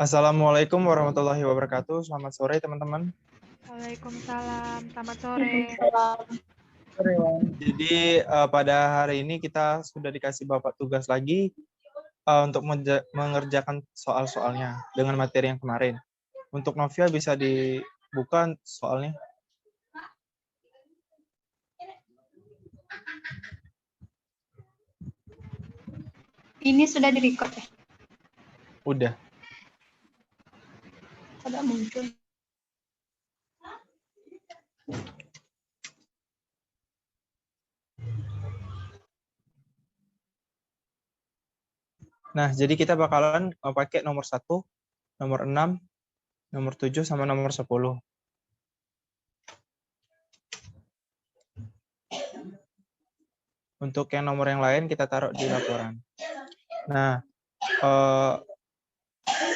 Assalamualaikum warahmatullahi wabarakatuh. Selamat sore teman-teman. Waalaikumsalam, selamat sore. Jadi pada hari ini kita sudah dikasih Bapak tugas lagi untuk mengerjakan soal-soalnya dengan materi yang kemarin. Untuk Novia bisa dibuka soalnya. Ini sudah direcord ya? Udah. Tidak muncul. Nah, jadi kita bakalan pakai nomor 1, nomor 6, nomor 7, sama nomor 10. Untuk yang nomor yang lain kita taruh di laporan. Nah,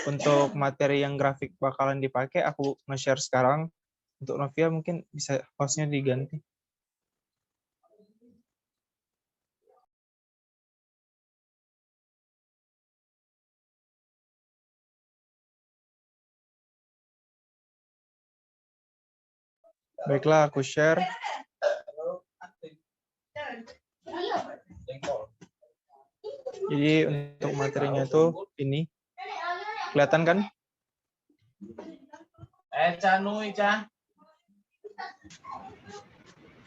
untuk materi yang grafik bakalan dipakai, aku nge-share sekarang. Untuk Novia mungkin bisa hostnya diganti. Baiklah, aku share. Jadi untuk materinya itu ini. Kelihatan kan? Ica.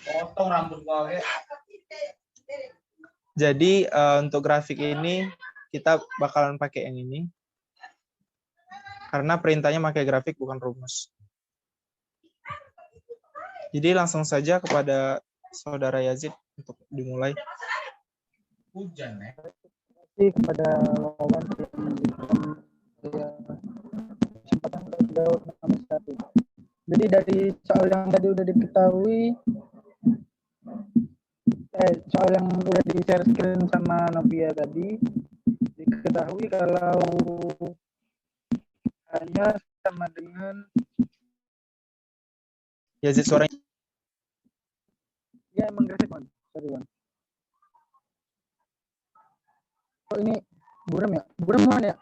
Potong rambut gue. Jadi untuk grafik ini kita bakalan pakai yang ini. Karena perintahnya pakai grafik bukan rumus. Jadi langsung saja kepada Saudara Yazid untuk dimulai. Hujan ya. Kepada Wawan kesempatan untuk jawab nomor 1. Jadi dari soal yang tadi udah diketahui, soal yang udah di share screen sama Novia tadi, diketahui kalau hanya sama dengan Yazid suaranya. ya emang grafik Wan. Sorry Wan. Oh ini buram ya? Buram Wan ya?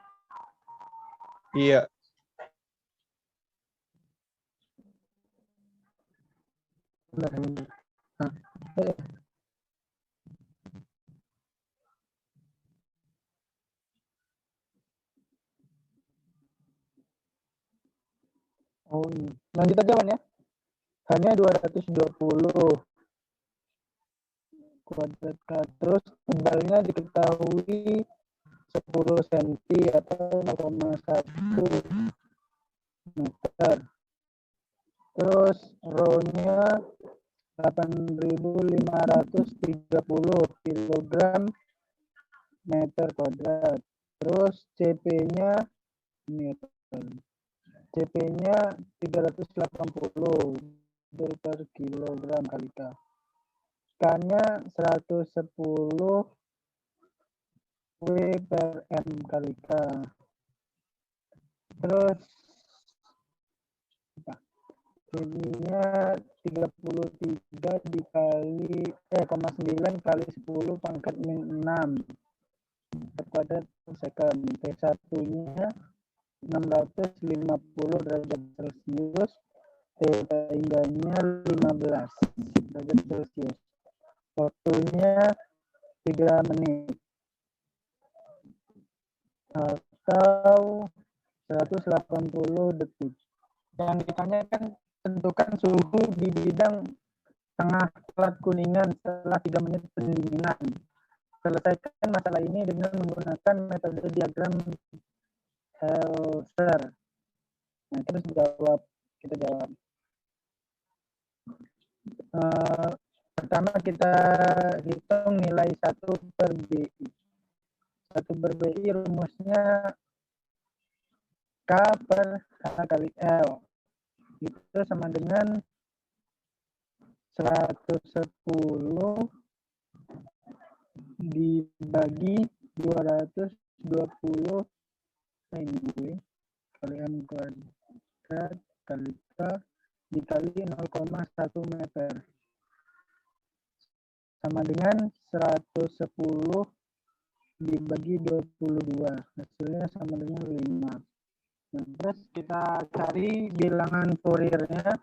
Iya. Bentar. Nah, oh ini. Lanjut aja Wan ya. Hanya 220 kuadrat. Terus tebalnya diketahui 10 cm atau 0,1 meter. Terus rho-nya 8.530 kg meter kuadrat. Terus CP-nya ini CP-nya 380 per kilogram kali K. K-nya 110 W per M kali K. Terus ininya 33 dikali 9 kali 10 pangkat min 6 per kuadrat per second. T1-nya 650 derajat Celcius. Theta indahnya 15 derajat Celcius. Waktunya 3 menit. Atau 180 detik. Yang ditanyakan tentukan suhu di bidang tengah plat kuningan setelah 3 menit pendinginan. Selesaikan masalah ini dengan menggunakan metode diagram Helser. Nah, terus kita jawab. Pertama kita hitung nilai 1 per BI. 1 per BI rumusnya K per H kali L. Itu sama dengan 110 dibagi 220 kali M kuadrat kali K dikali 0,1 meter. Sama dengan 110 dibagi 22. Hasilnya sama dengan 5. Terus kita cari bilangan Fouriernya,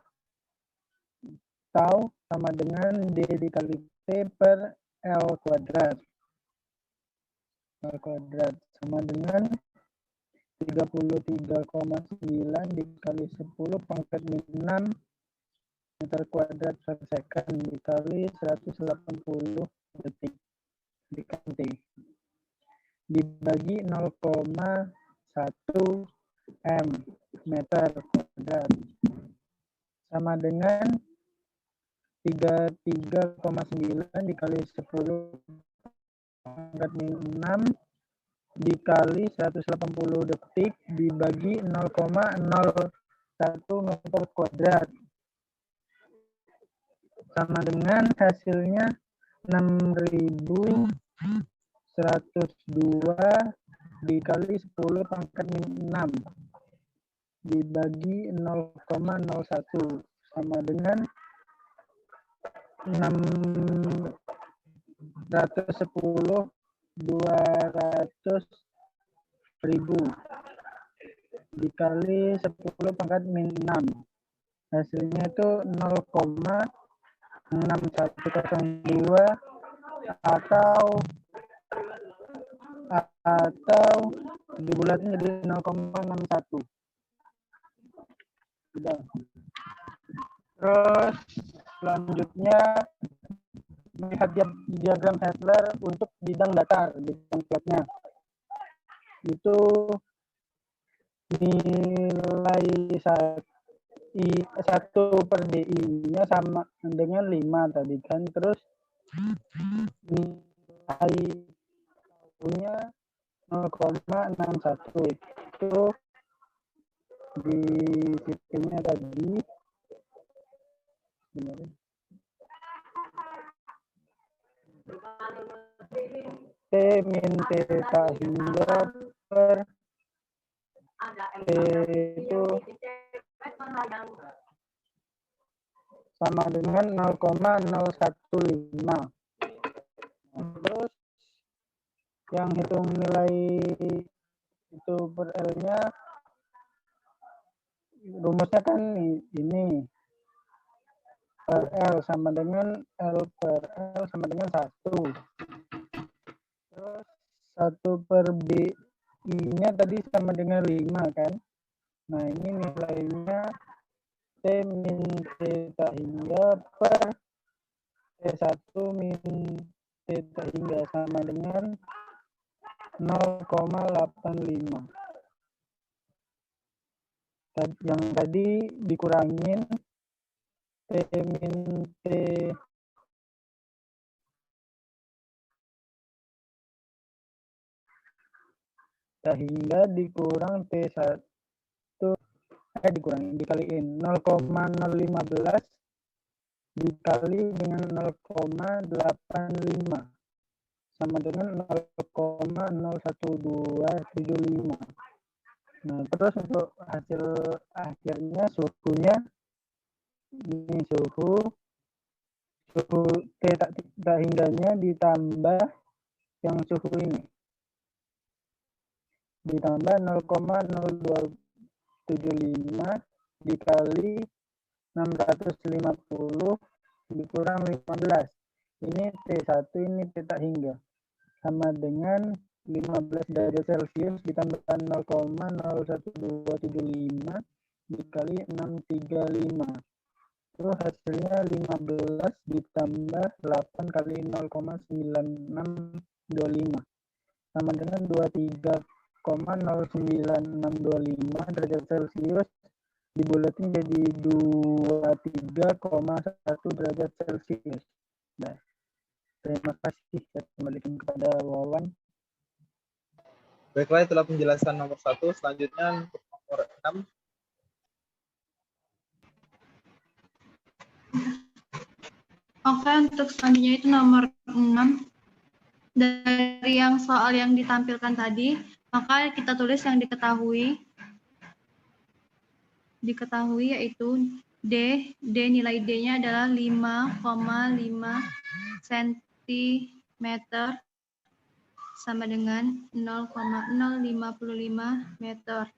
tau sama dengan D dikali T per L kuadrat. L kuadrat sama dengan 33,9 dikali 10 pangkat min 6 meter kuadrat per second dikali 180 detik dikali T. Dibagi 0,1 M meter kuadrat sama dengan 33,9 dikali 10 pangkat min 6 dikali 180 detik dibagi 0,01 meter kuadrat sama dengan hasilnya 6.102 dikali 10 pangkat min 6 dibagi 0,01 sama dengan 610 200.000 dikali 10 pangkat min 6 hasilnya itu 0,6102 atau dibulatin jadi 0,61. Udah. Terus selanjutnya melihat diagram Hasler untuk bidang datar, bidang flatnya. Itu nilai 1 per DI-nya sama dengan 5 tadi kan. Terus nilai punya 0,61 itu di sistemnya tadi T min theta hingga per T itu sama dengan 0,015. Terus yang hitung nilai itu per L-nya rumusnya kan ini per L sama dengan L per L sama dengan 1. Terus 1 per BI-nya tadi sama dengan 5 kan. Nah ini nilainya T min theta hingga per T1 min theta hingga sama dengan 0,85. Yang tadi dikurangin T min T hingga dikurang T1 dikaliin 0,015 dikali dengan 0,85 sama dengan 0,01275. Nah, terus untuk hasil akhirnya suhunya ini suhu theta hingganya ditambah yang suhu ini ditambah 0,0275 dikali 650 dikurang 15. Ini T1 ini theta hingga sama dengan 15 derajat Celcius ditambah 0,01275 dikali 635. Terus hasilnya 15 ditambah 8 kali 0,9625 sama dengan 23,09625 derajat Celcius dibulatin jadi 23,1 derajat Celcius. Nah, terima kasih. Saya kembalikan kepada Wawan. Baiklah, itulah penjelasan nomor 1. Selanjutnya untuk nomor 6. Oke, untuk selanjutnya itu nomor 6. Dari yang soal yang ditampilkan tadi, maka kita tulis yang diketahui yaitu D nilai D-nya adalah 5,5 cm sama dengan 0,055 meter.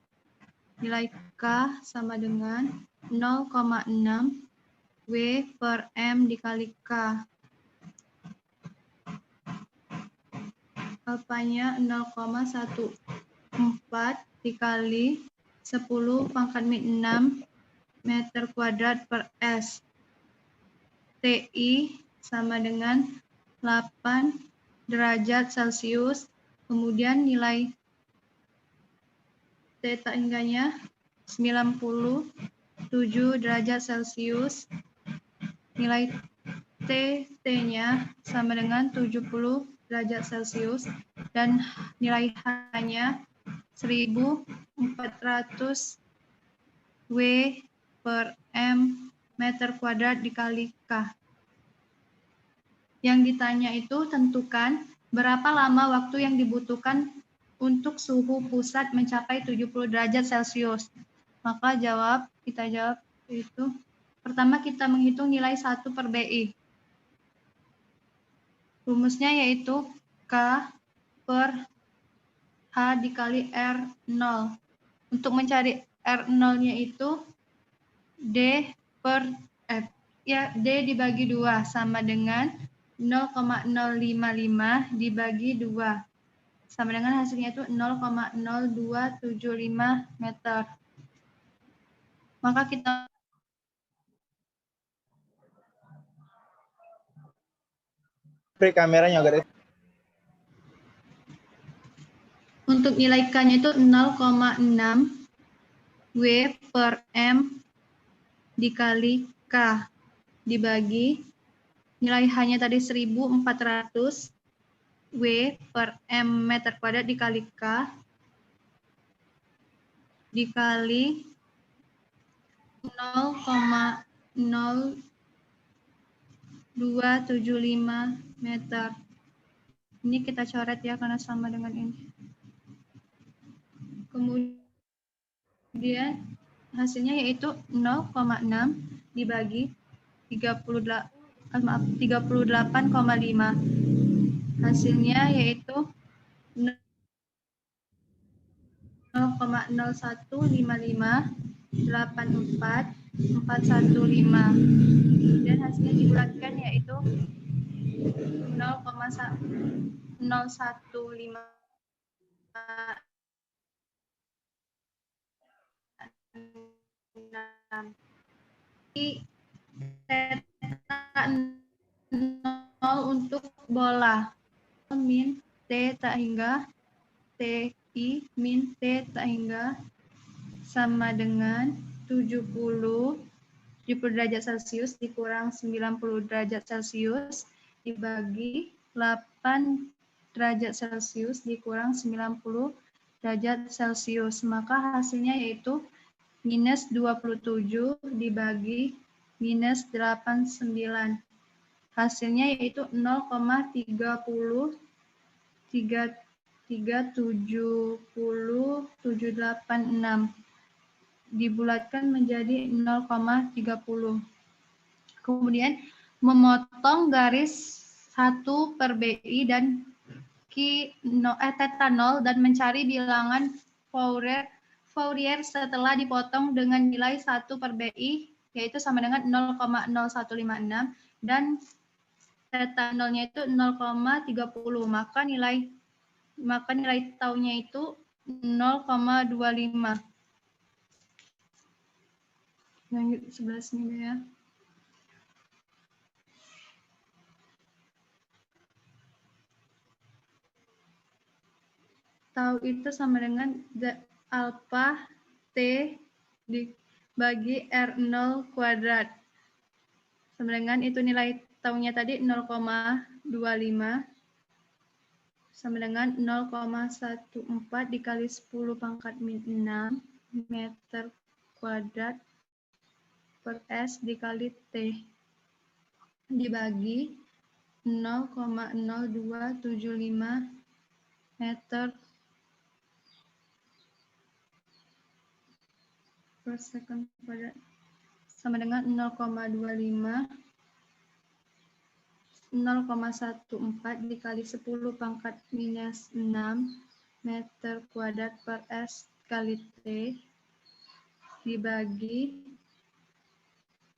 nilai K sama dengan 0,6 W per M dikali K. Alfanya 0,14 dikali 10 pangkat min 6 meter kuadrat per S. TI sama dengan 8 derajat Celcius. Kemudian nilai T tak hingganya 97 derajat Celcius. Nilai T-nya sama dengan 70 derajat Celcius dan nilai H-nya 1400 W per M meter kuadrat dikali K. Yang ditanya itu tentukan berapa lama waktu yang dibutuhkan untuk suhu pusat mencapai 70 derajat Celcius. Maka kita jawab itu. Pertama kita menghitung nilai 1 per BI. Rumusnya yaitu K per H dikali R0. Untuk mencari R0-nya itu D per F. Ya, D dibagi 2 sama dengan 0,055 dibagi 2. Sama dengan hasilnya itu 0,0275 meter. Maka kita Beri kameranya guys. untuk nilai K-nya itu 0,6 W per M dikali K dibagi nilai H-nya tadi 1400 W per M meter kuadrat dikali K dikali 0,0275 meter. Ini kita coret ya karena sama dengan ini. Kemudian hasilnya yaitu 0,6 dibagi 38,5. Hasilnya yaitu 0,015584415. Dan hasilnya dibulatkan yaitu 0,0156. Theta 0 untuk bola min T tak hingga TI min T tak hingga sama dengan 70 derajat Celcius dikurang 90 derajat Celcius dibagi 8 derajat Celcius dikurang 90 derajat Celcius. Maka hasilnya yaitu minus 27 dibagi minus 89. Hasilnya yaitu 0,3370786 dibulatkan menjadi 0,30. Kemudian memotong garis 1 per BI dan theta 0 dan mencari bilangan Fourier setelah dipotong dengan nilai 1 per BI yaitu sama dengan 0,0156 dan theta 0-nya itu 0,30. Maka nilai taunya itu 0,25. Lanjut sebelah sini ya. Tau itu sama dengan alpha T dibagi R0 kuadrat. Sama dengan itu nilai taunya tadi 0,25 sama dengan 0,14 dikali 10 pangkat min 6 meter kuadrat per S dikali T dibagi 0,0275 meter per second kuadrat sama dengan 0,14 dikali 10 pangkat minus 6 meter kuadrat per S kali T dibagi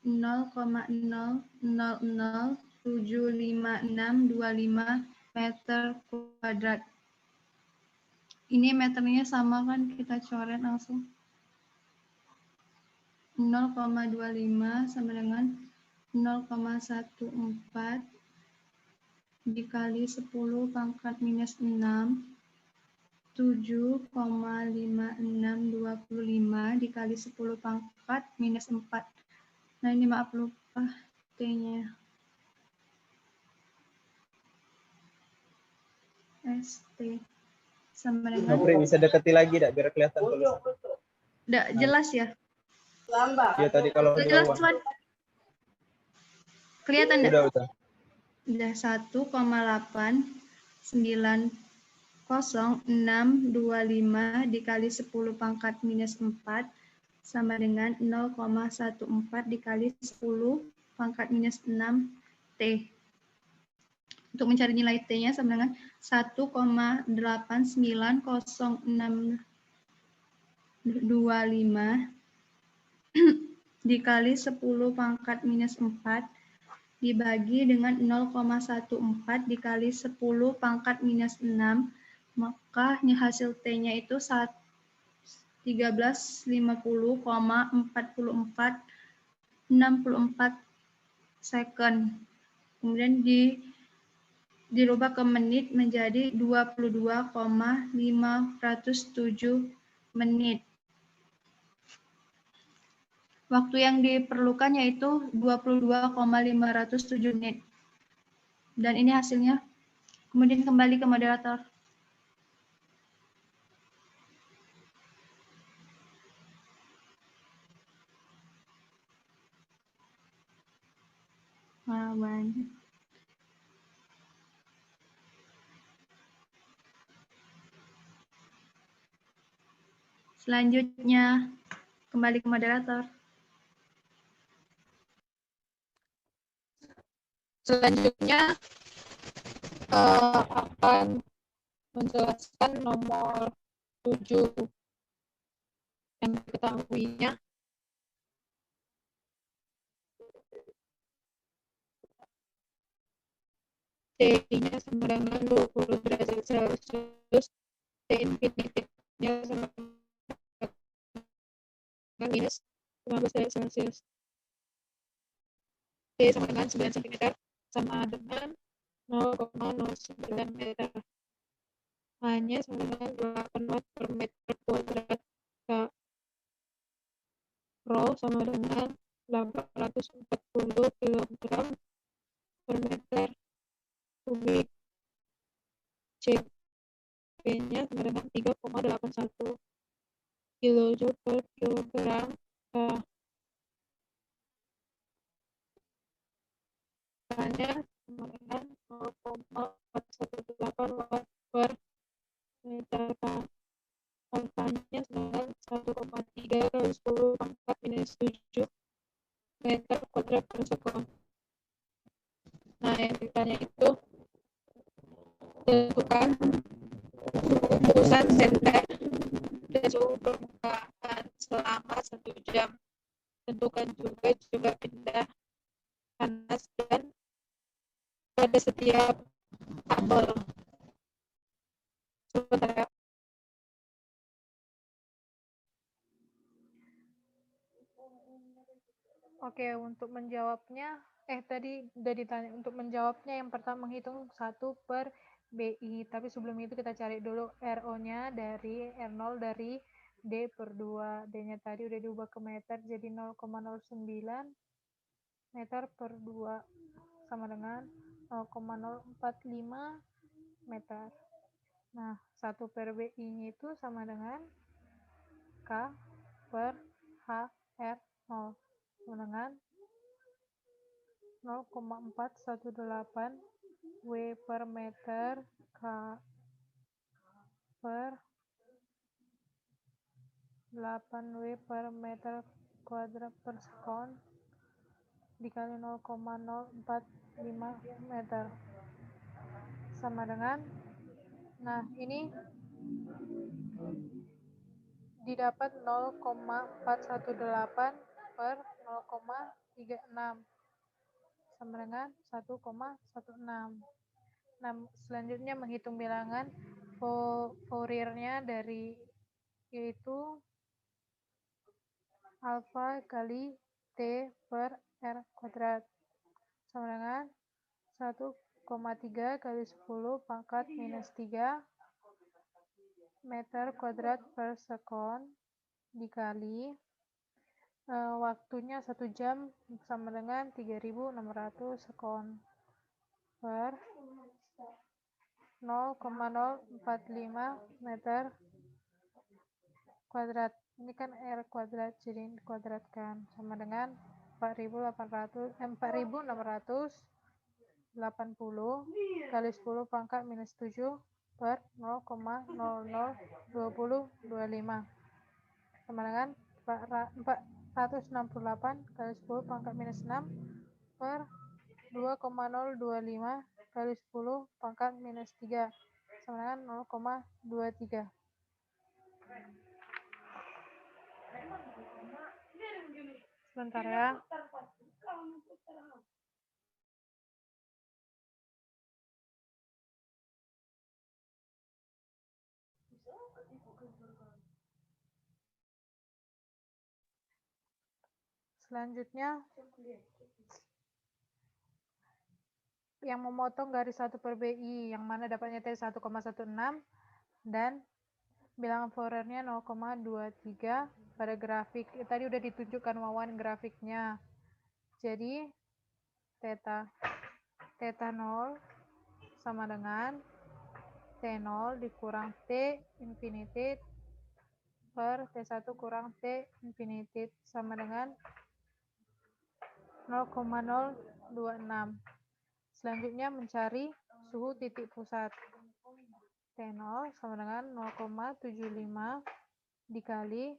0,00075625 meter kuadrat. Ini meternya sama kan, kita coret langsung. 0,25 sama dengan 0,14 dikali 10 pangkat minus 6, 7,5625 dikali 10 pangkat minus 4. Nah ini maaf lupa T-nya. ST sama dengan... Nopri bisa dekati lagi dak biar kelihatan tulisan. Nggak jelas ya? Iya tadi kalau Udah jelas, jauhan. Tuan? Kelihatan nggak? Udah. Udah 1,8900625 dikali 10 pangkat minus 4 sama dengan 0,14 dikali 10 pangkat minus 6 T. Untuk mencari nilai T-nya sama dengan 1,8900625 dikali 10 pangkat minus 4 dibagi dengan 0,14 dikali 10 pangkat minus 6, maka hasil T-nya itu 1350,4464 second. Kemudian dirubah ke menit menjadi 22,507 menit. Waktu yang diperlukan yaitu 22,507 menit. Dan ini hasilnya. Kemudian kembali ke moderator. Banyak. Selanjutnya, kembali ke moderator. Selanjutnya akan menjelaskan nomor 7 yang diketahuinya. T-nya sama dengan 20 derajat Celcius, T infinitifnya sama dengan minus 15 derajat Celcius. T sama dengan 9 cm sama dengan 0,09 meter. Hanya sama dengan 8 watt per meter kuadrat. Rho sama dengan 840 kg per meter kubik. CP-nya sama dengan 3,81 kJ per kilogram. Hanya sama dengan 0,418 watt per meter. Alfanya sama dengan 1,3 kali 10 pangkat minus 7 meter kuadrat per sekon. Nah, yang ditanya itu tentukan suhu pusat senter dan suhu permukaan selama 1 jam. Tentukan juga pindah panas dan pada setiap tabel. Sebentar. Oke, untuk menjawabnya, tadi udah ditanya, untuk menjawabnya yang pertama menghitung 1 per BI, tapi sebelum itu kita cari dulu RO-nya dari R0 dari D per 2. D-nya tadi udah diubah ke meter, jadi 0,09 meter per 2, sama dengan 0,045 meter. Nah, 1 per BI-nya itu sama dengan K per HR0. Dengan 0,418 W per meter K per 8 W per meter kuadrat per sekon dikali 0,045 meter sama dengan, nah ini didapat 0,418 per 0,36 sama dengan 1,16. Nah, selanjutnya menghitung bilangan Fouriernya dari yaitu alfa kali T per R kuadrat sama dengan 1,3 kali 10 pangkat minus 3 meter kuadrat per sekon dikali waktunya 1 jam sama dengan 3.600 sekon per 0,045 meter kuadrat. Ini kan R kuadrat, jadi dikuadratkan sama dengan 4.680 kali 10 pangkat minus 7 per 0,002025 sama dengan 468 kali 10 pangkat minus 6 per 2,025 kali 10 pangkat minus 3 sama dengan 0,23. Sebentar ya. Selanjutnya yang memotong garis 1 per BI yang mana dapatnya T 1,16 dan bilangan Fouriernya 0,23 pada grafik. Tadi udah ditunjukkan Wawan grafiknya. Jadi theta 0 sama dengan T0 dikurang T infinity per T1 kurang T infinity sama dengan 0,026. Selanjutnya mencari suhu titik pusat. T0 sama dengan 0,75 dikali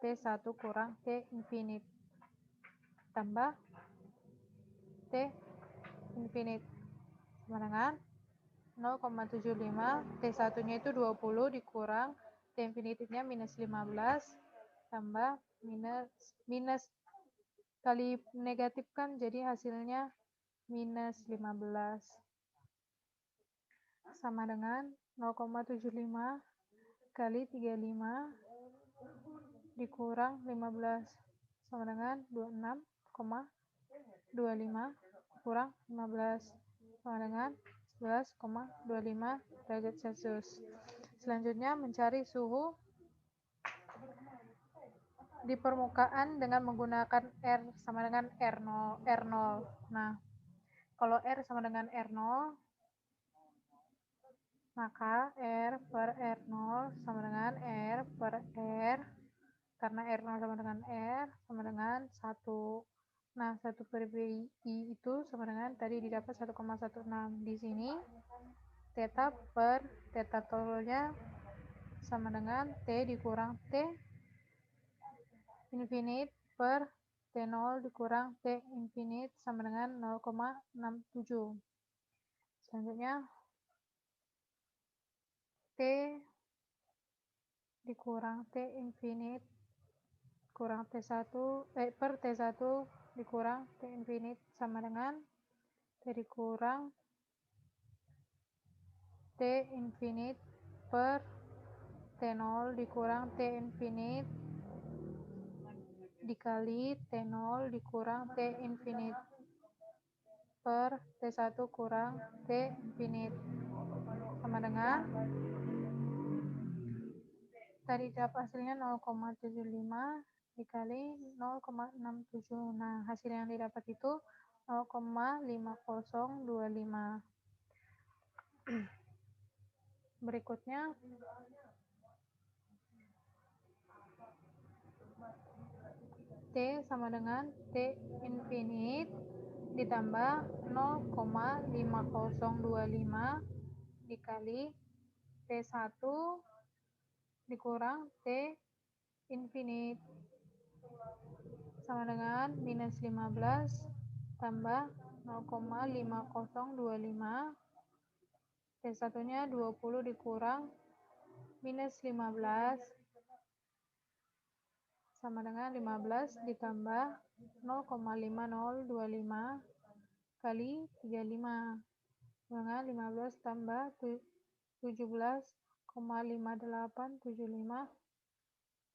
T1 kurang T infinite tambah T infinite sama dengan 0,75. T1-nya itu 20 dikurang T infinite-nya minus 15 tambah minus kali negatif kan, jadi hasilnya minus 15 sama dengan 0,75 kali 35 dikurang 15 sama dengan 26,25 kurang 15 sama dengan 11,25 derajat Celcius. Selanjutnya mencari suhu di permukaan dengan menggunakan R sama dengan R0. Nah, kalau R sama dengan R0, maka R per R0 sama dengan R per R, karena R0 sama dengan R sama dengan 1. Nah, 1 per BI itu sama dengan tadi didapat 1,16. Di sini theta per theta tolnya sama dengan T dikurang T infinite per T0 dikurang T infinite sama dengan 0,67. Selanjutnya T dikurang T infinite kurang T1 per T1 dikurang T infinite sama dengan T dikurang T infinite per T0 dikurang T infinite dikali T0 dikurang T infinite per T1 kurang T infinite sama dengan tadi dapat hasilnya 0,75 dikali 0,67. Nah, hasil yang didapat itu 0,5025. Berikutnya T sama dengan T infinite ditambah 0,5025 dikali T1 dikurang T infinite sama dengan minus 15 tambah 0,5025 T1-nya 20 dikurang minus 15 sama dengan 15 ditambah 0,5025 kali 35 dengan 15 tambah 17,5875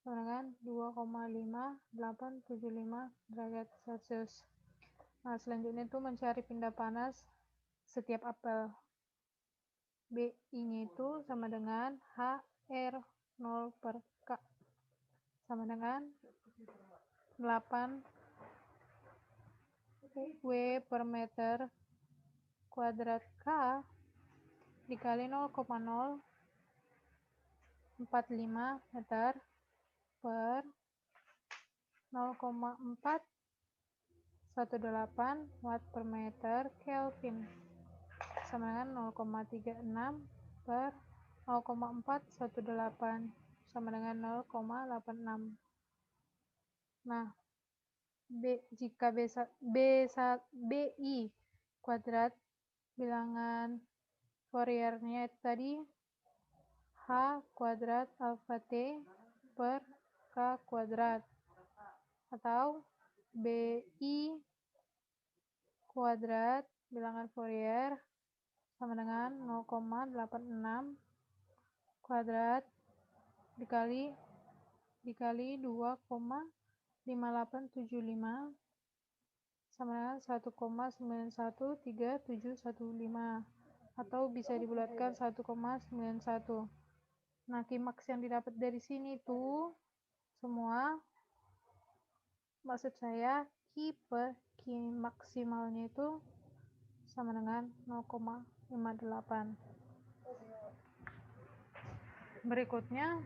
sama dengan 2,5875 derajat Celcius. Nah, selanjutnya itu mencari pindah panas setiap apel. BI-nya itu sama dengan HR0 per K sama dengan 8 W per meter kuadrat K dikali 0,045 meter per 0,418 watt per meter Kelvin sama dengan 0,36 per 0,418 sama dengan 0,86. Nah, jika BI kuadrat bilangan Fouriernya tadi H kuadrat alfa T per K kuadrat atau BI kuadrat bilangan Fourier sama dengan 0,86 kuadrat dikali 2,5875 sama dengan 1,913715 atau bisa dibulatkan 1,91. Nah, Qmax yang didapat dari sini tuh semua, maksud saya Q maksimalnya itu sama dengan 0,58. Berikutnya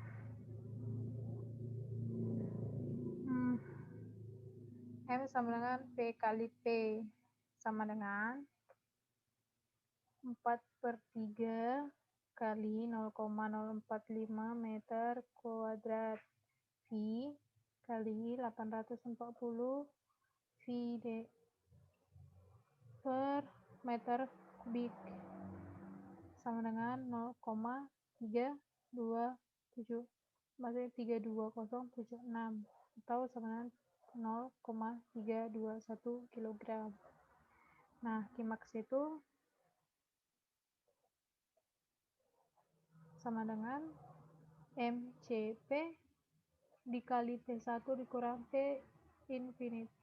M sama dengan P kali P sama dengan 4/3 kali 0,045 meter kuadrat V kali 840 VD per meter kubik sama dengan 0,327, maksudnya 32076 atau sama dengan 0,321 kg. Nah, Qmax itu sama dengan MCP dikali T1 dikurang T infinite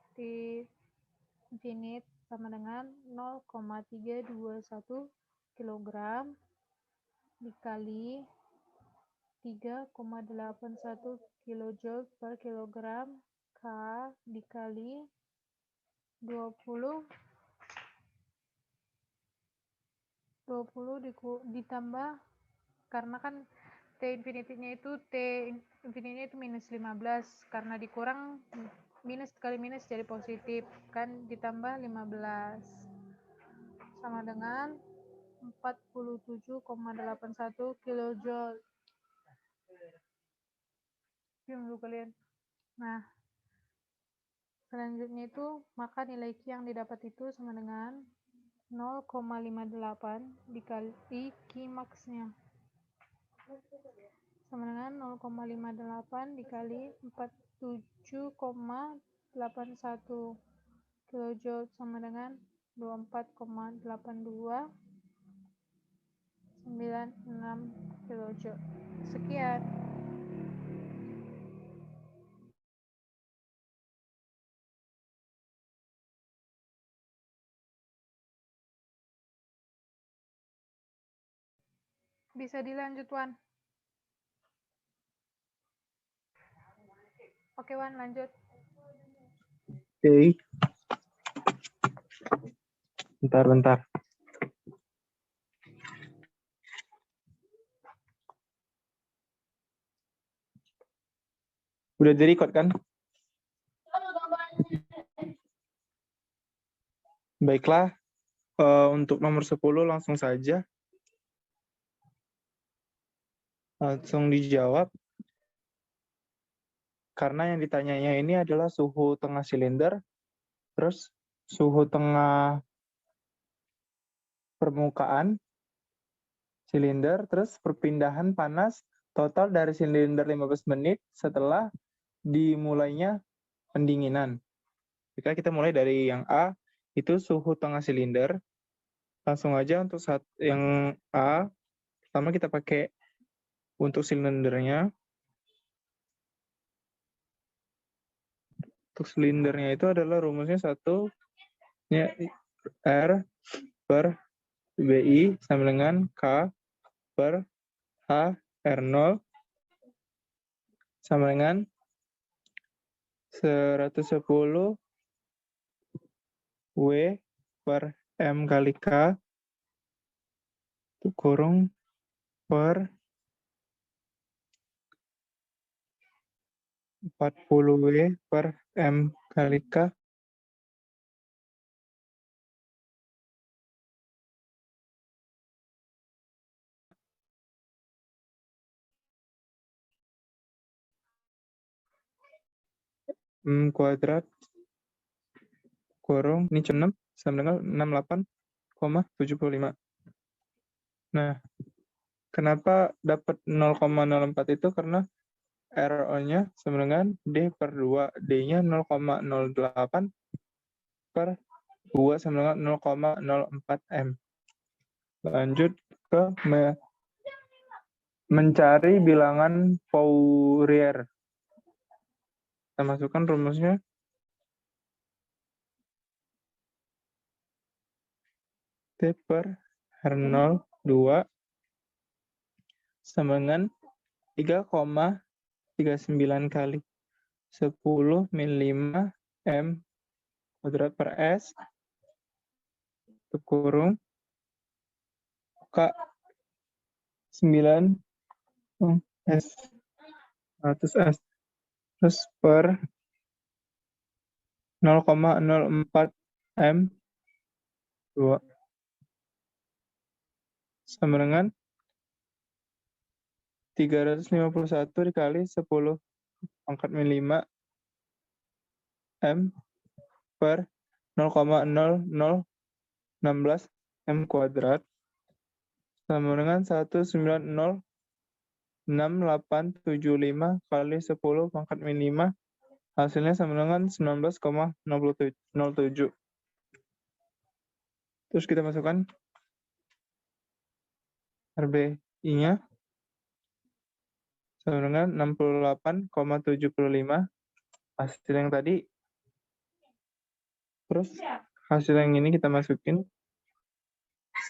sama dengan 0,321 kg dikali 3,81 kJ per kilogram K dikali 20 ditambah, karena kan T infinity-nya itu minus 15, karena dikurang minus kali minus jadi positif kan, ditambah 15 sama dengan 47,81 kJ. Dulu kalian. Nah, selanjutnya itu maka nilai Q yang didapat itu sama dengan 0,58 dikali Qmax-nya sama dengan 0,58 dikali 47,81 kJ sama dengan 24,8296 kJ. Sekian. Bisa dilanjut, Wan. Oke, Wan, lanjut. Oke. Bentar. Udah di-record kan? Baiklah, untuk nomor 10 langsung saja. Langsung dijawab. Karena yang ditanyanya ini adalah suhu tengah silinder, terus suhu tengah permukaan silinder, terus perpindahan panas total dari silinder 15 menit setelah dimulainya pendinginan. Jika kita mulai dari yang A, itu suhu tengah silinder. Langsung aja untuk yang A, pertama kita pakai untuk silindernya. Untuk silindernya itu adalah rumusnya satu, ya, R per BI sama dengan K per H R0 sama dengan 110 W per M kali K itu kurung per 40 W per M kali K M kuadrat kurung ini 6 sama dengan 68,75. Nah, kenapa dapat 0,04 itu? Karena RO-nya sama dengan D per 2. D-nya 0,08 per 2 sama dengan 0,04 M. Lanjut ke mencari bilangan Fourier. Kita masukkan rumusnya. T per R0 2 sama dengan 3,39 kali 10 min 5 M kuadrat per S itu kurung K 9 S 100 S terus per 0,04 M 2 sama dengan 351 dikali 10 pangkat min 5 M per 0,0016 M kuadrat sama dengan 1906875 kali 10 pangkat min 5 hasilnya sama dengan 19,07. Terus kita masukkan RBI-nya sama dengan 68,75 hasil yang tadi. Terus hasil yang ini kita masukin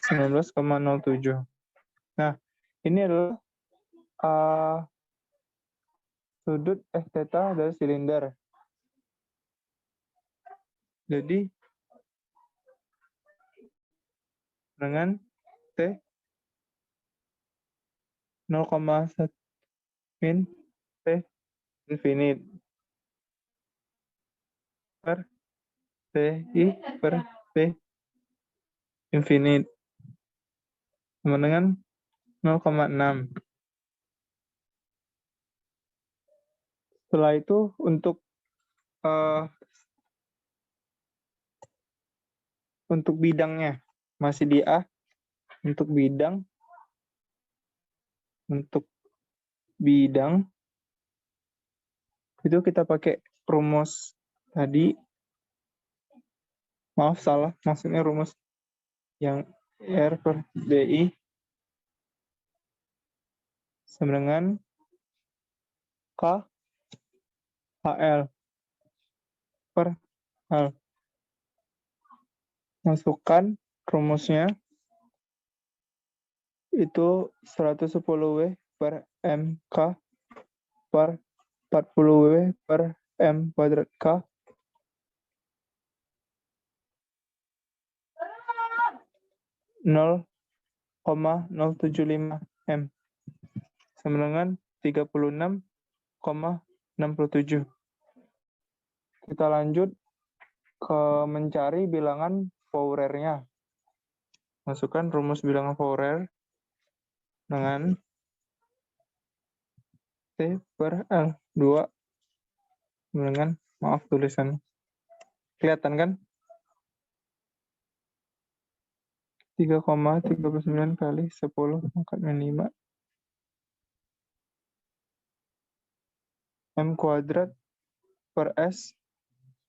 19,07. Nah, ini adalah sudut theta dari silinder. Jadi dengan T 0,1 min T infinite per TI per T infinite sama dengan 0,6. Setelah itu untuk bidangnya masih di A. Untuk bidang itu kita pakai rumus tadi. Maaf salah, maksudnya rumus yang R per DI sama dengan K HL per L. Masukkan rumusnya itu 110 W per MK per 40 W per M kuadrat K 0,075 M sama dengan 36,67. Kita lanjut ke mencari bilangan Fourier-nya. Masukkan rumus bilangan Fourier dengan T per L 2 dengan, maaf tulisan. Kelihatan kan? 3,39 kali 10 pangkat min 5 M kuadrat per S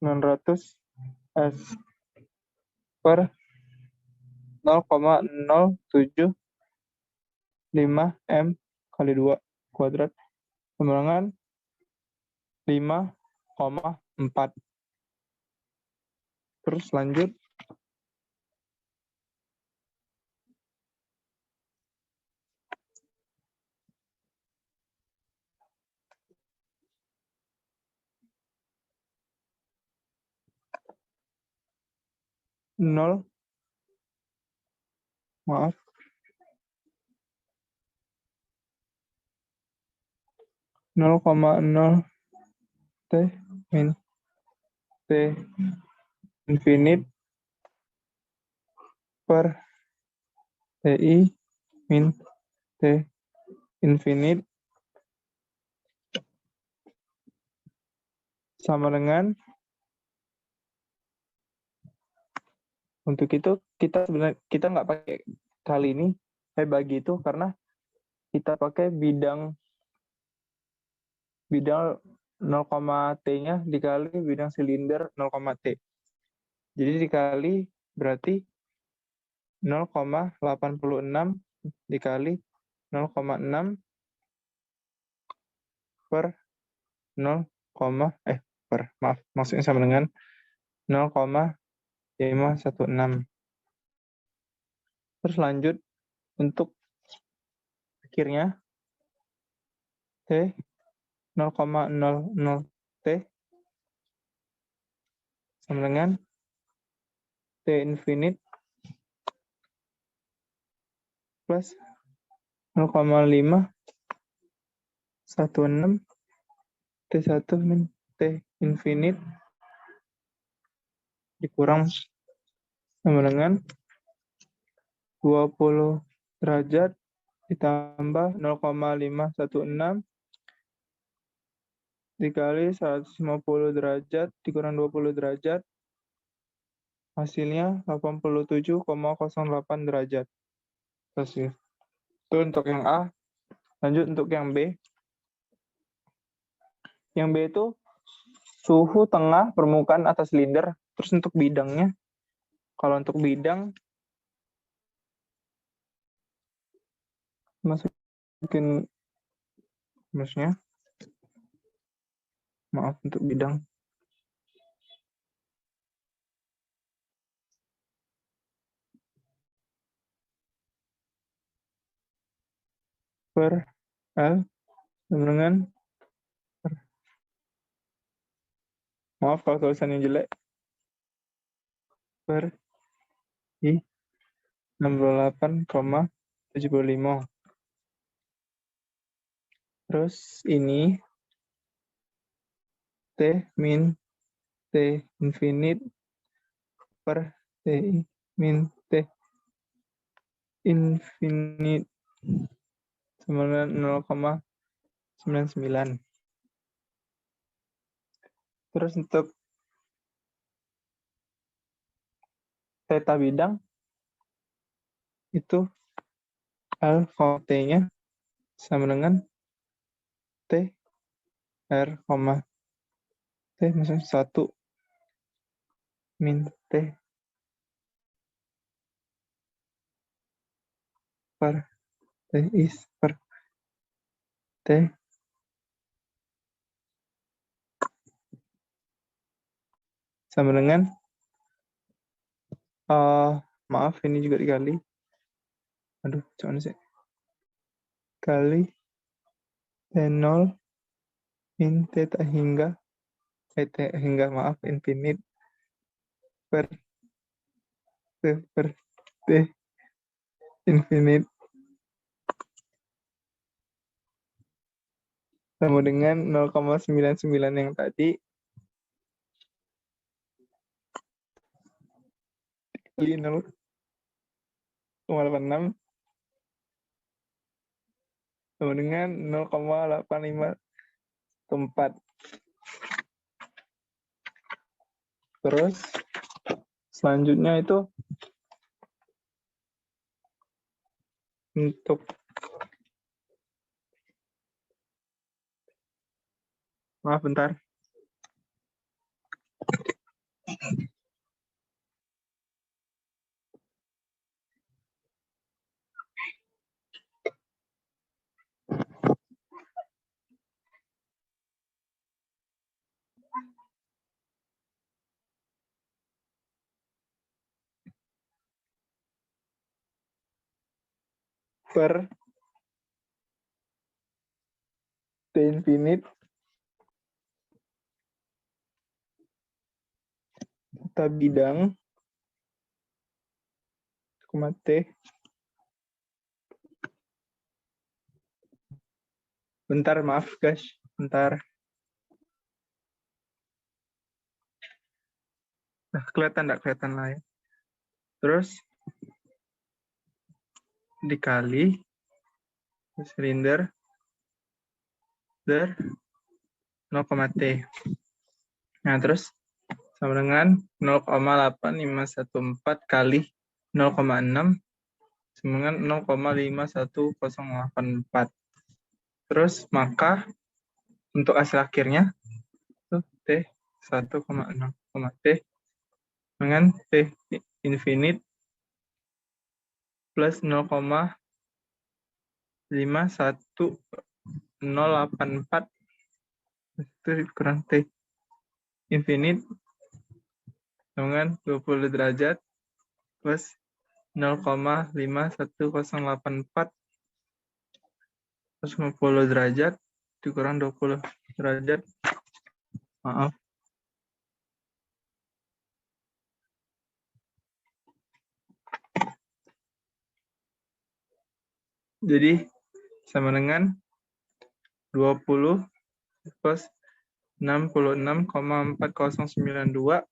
900 S per 0,075 M kali 2 kuadrat sama dengan 5,4. Terus lanjut. Nol, maaf, 0,0 T min T infinite per TI min T infinite sama dengan, untuk itu kita sebenarnya nggak pakai kali ini bagi itu karena kita pakai bidang 0,T-nya dikali bidang silinder 0,T. Jadi dikali berarti 0,86 dikali 0,6 per 0, maksudnya sama dengan 0,516. Terus lanjut untuk akhirnya T 0,00 T sama dengan T infinite plus 0,516 T1 min T infinite dikurang sama dengan 20 derajat ditambah 0,516 dikali 150 derajat dikurang 20 derajat, hasilnya 87,08 derajat Celcius. Itu untuk yang A. Lanjut untuk yang B. Yang B itu suhu tengah permukaan atas silinder. Terus untuk bidangnya, kalau untuk bidang masukin rumusnya. Maaf untuk bidang. Per L sama dengan, maaf kalau tulisannya jelek, per I 68,75. Terus ini T min T infinite per T min T infinite sama dengan 0,99. Terus untuk theta bidang itu L, T-nya sama dengan T R, T misalnya 1 min T per T is per T sama dengan, maaf ini juga dikali, cuman sih, kali T0 min theta hingga infinite per T infinite sama dengan 0,99 yang tadi kali 0,86 sama dengan 0,854. Terus selanjutnya itu untuk, maaf bentar, per T infinite kita bidang koma T. Bentar, maaf guys, bentar. Nah, kelihatan nggak? Kelihatan lah ya. Terus dikali silinder per 0,T. Nah, terus sama dengan 0,8514 kali 0,6 sama dengan 0,51084. Terus maka untuk hasil akhirnya itu T 1,6, T dengan T infinite plus 0,51084 itu kurang T infinite dengan 20 derajat plus 0,51084 plus 50 derajat dikurang 20 derajat. Maaf. Jadi sama dengan 20 plus 66,4092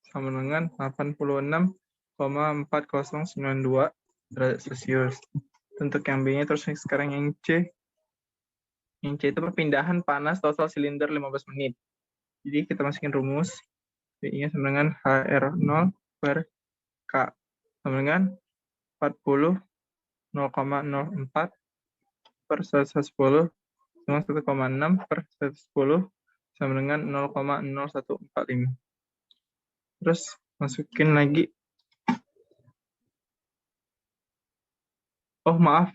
sama dengan 86,4092 derajat Celcius. Untuk yang B-nya, terus sekarang yang C. Yang C itu perpindahan panas total silinder 15 menit. Jadi kita masukin rumus. B-nya sama dengan HR0 per K. Sama dengan 40 0,04 per 110 sama 1,6 per 110 sama dengan 0,0145. Terus masukin lagi. Oh maaf,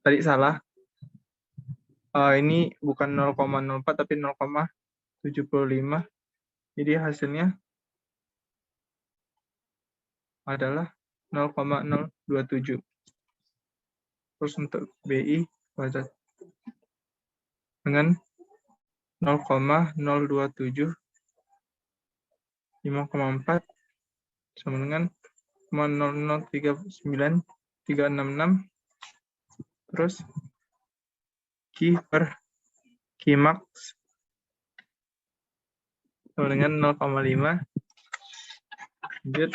tadi salah. Ini bukan 0,04 tapi 0,75. Jadi hasilnya adalah 0,027. Terus untuk BI wajar dengan 0,027 5,4 sama dengan 0,039,366. Terus Q per Q max sama dengan 0,5. Lanjut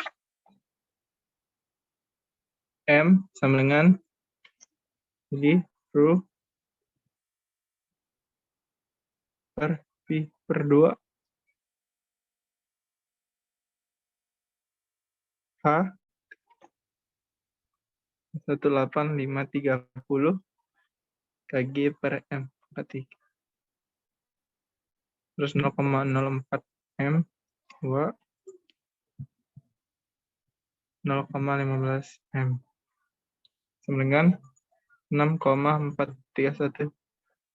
M sama dengan jadi rho per P per 2 H 18530 kg per M per 3. Terus 0,04 M 2 0,15 M sama dengan 6,431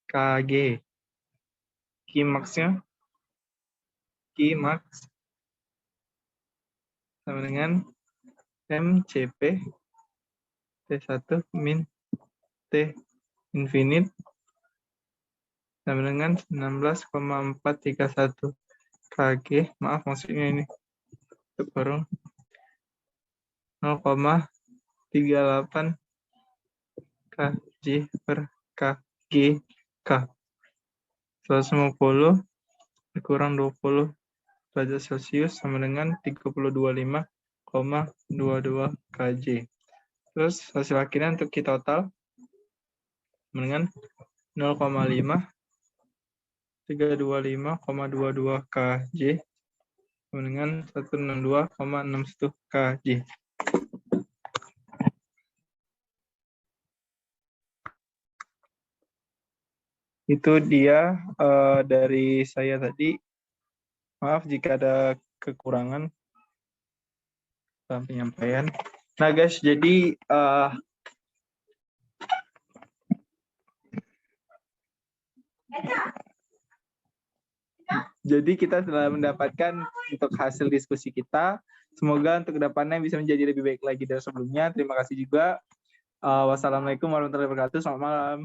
kg. Q max-nya Q max sama dengan MCP T1 min T infinite sama dengan 16,431 kg. Maaf maksudnya ini kurang 0,38 kg per kg K. 150 dikurang 20 derajat Celcius sama dengan 325,22 kg. Terus hasil akhirnya untuk Q total dengan 0,5 325,22 kg sama dengan 162,61 kg. Itu dia dari saya tadi. Maaf jika ada kekurangan dalam penyampaian. Nah guys, jadi kita telah mendapatkan untuk hasil diskusi kita. Semoga untuk kedepannya bisa menjadi lebih baik lagi dari sebelumnya. Terima kasih juga. Wassalamualaikum warahmatullahi wabarakatuh. Selamat malam.